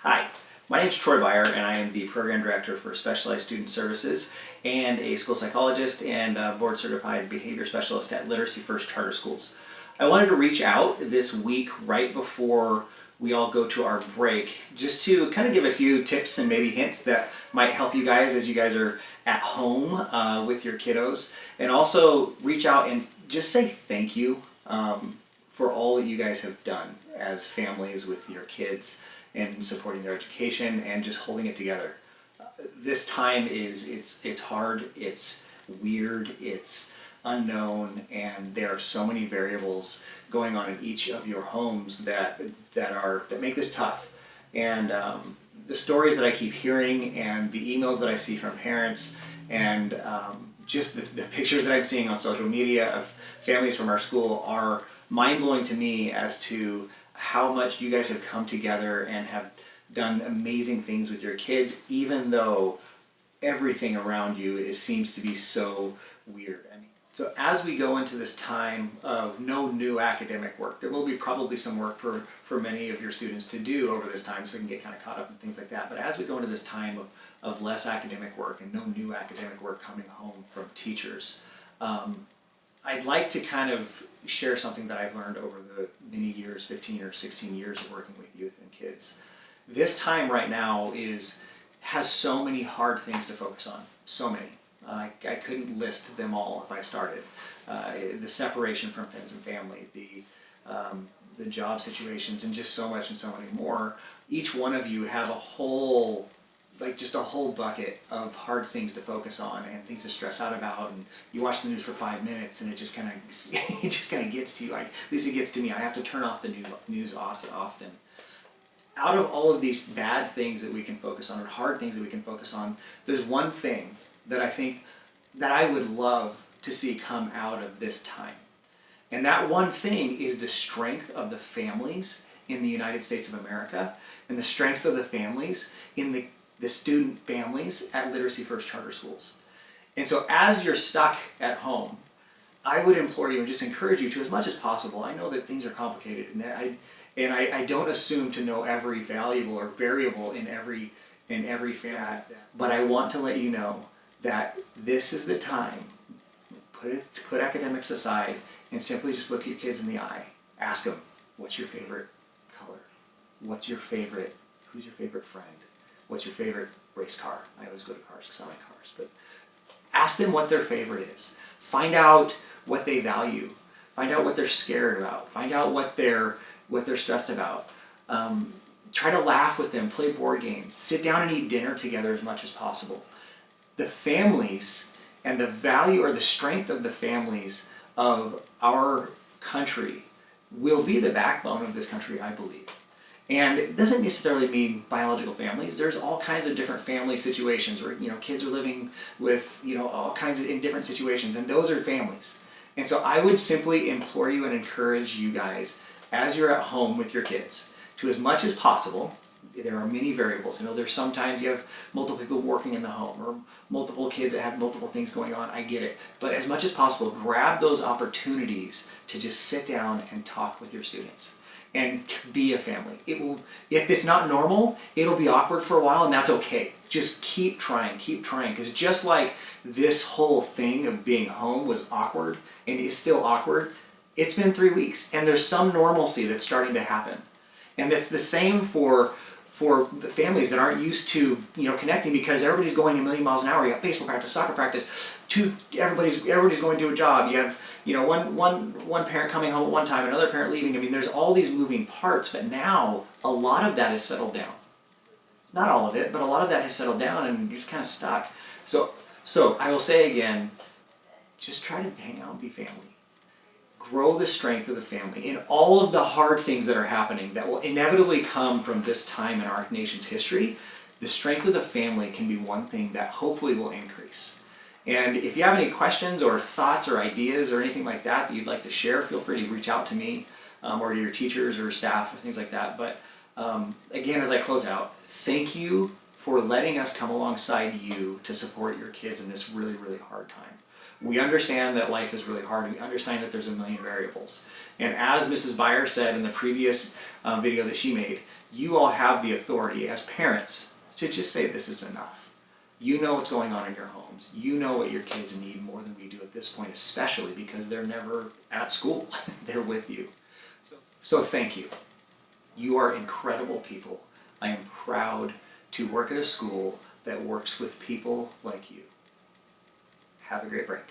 Hi, my name is Troy Byer and I am the Program Director for Specialized Student Services and a school psychologist and a board certified behavior specialist at Literacy First Charter Schools. I wanted to reach out this week right before we all go to our break just to kind of give a few tips and maybe hints that might help you guys as you guys are at home with your kiddos, and also reach out and just say thank you for all that you guys have done as families with your kids and supporting their education and just holding it together. This time it's hard, it's weird, it's unknown, and there are so many variables going on in each of your homes that make this tough. And the stories that I keep hearing and the emails that I see from parents and just the pictures that I'm seeing on social media of families from our school are mind-blowing to me as to how much you guys have come together and have done amazing things with your kids, even though everything around you seems to be so weird. So as we go into this time of no new academic work, there will be probably some work for many of your students to do over this time so you can get kind of caught up in things like that. But as we go into this time of less academic work and no new academic work coming home from teachers, I'd like to kind of share something that I've learned over the many years, 15 or 16 years of working with youth and kids. This time right now has so many hard things to focus on, so many. I couldn't list them all if I started. The separation from friends and family, the job situations, and just so much and so many more. Each one of you have just a whole bucket of hard things to focus on and things to stress out about, and you watch the news for 5 minutes and it just kind of gets to you. At least it gets to me. I have to turn off the news often. Out of all of these bad things that we can focus on, or hard things that we can focus on, there's one thing that I think that I would love to see come out of this time. And that one thing is the strength of the families in the United States of America and the strength of the families in the student families at Literacy First Charter Schools. And so as you're stuck at home, I would implore you and just encourage you to, as much as possible, I know that things are complicated, and I don't assume to know every valuable or variable in every family, but I want to let you know that this is the time. Put academics aside and simply just look your kids in the eye. Ask them, what's your favorite color? Who's your favorite friend? What's your favorite race car? I always go to cars because I like cars, but ask them what their favorite is. Find out what they value. Find out what they're scared about. Find out what they're stressed about. Try to laugh with them, play board games, sit down and eat dinner together as much as possible. The families and the value or the strength of the families of our country will be the backbone of this country, I believe. And it doesn't necessarily mean biological families. There's all kinds of different family situations where kids are living with all kinds of in different situations, and those are families. And so I would simply implore you and encourage you guys, as you're at home with your kids, to, as much as possible, there are many variables. There's sometimes you have multiple people working in the home or multiple kids that have multiple things going on. I get it. But as much as possible, grab those opportunities to just sit down and talk with your students and be a family. If it's not normal, it'll be awkward for a while, and that's okay. Just keep trying, because just like this whole thing of being home was awkward and is still awkward, it's been 3 weeks, and there's some normalcy that's starting to happen. And it's the same for the families that aren't used to connecting, because everybody's going a million miles an hour. You got baseball practice, soccer practice, everybody's going to a job. You have one parent coming home at one time, another parent leaving. There's all these moving parts, but now a lot of that is settled down. Not all of it, but a lot of that has settled down, and you're just kind of stuck. So I will say again, just try to hang out and be family. Grow the strength of the family in all of the hard things that are happening that will inevitably come from this time in our nation's history. The strength of the family can be one thing that hopefully will increase. And if you have any questions or thoughts or ideas or anything like that you'd like to share, feel free to reach out to me or to your teachers or staff or things like that. But again, as I close out, thank you for letting us come alongside you to support your kids in this really, really hard time. We understand that life is really hard. We understand that there's a million variables. And as Mrs. Byer said in the previous video that she made, You all have the authority as parents to just say this is enough. You know what's going on in your homes. You know what your kids need more than we do at this point, especially because they're never at school. They're with you. So thank you. You are incredible people. I am proud to work at a school that works with people like you. Have a great break.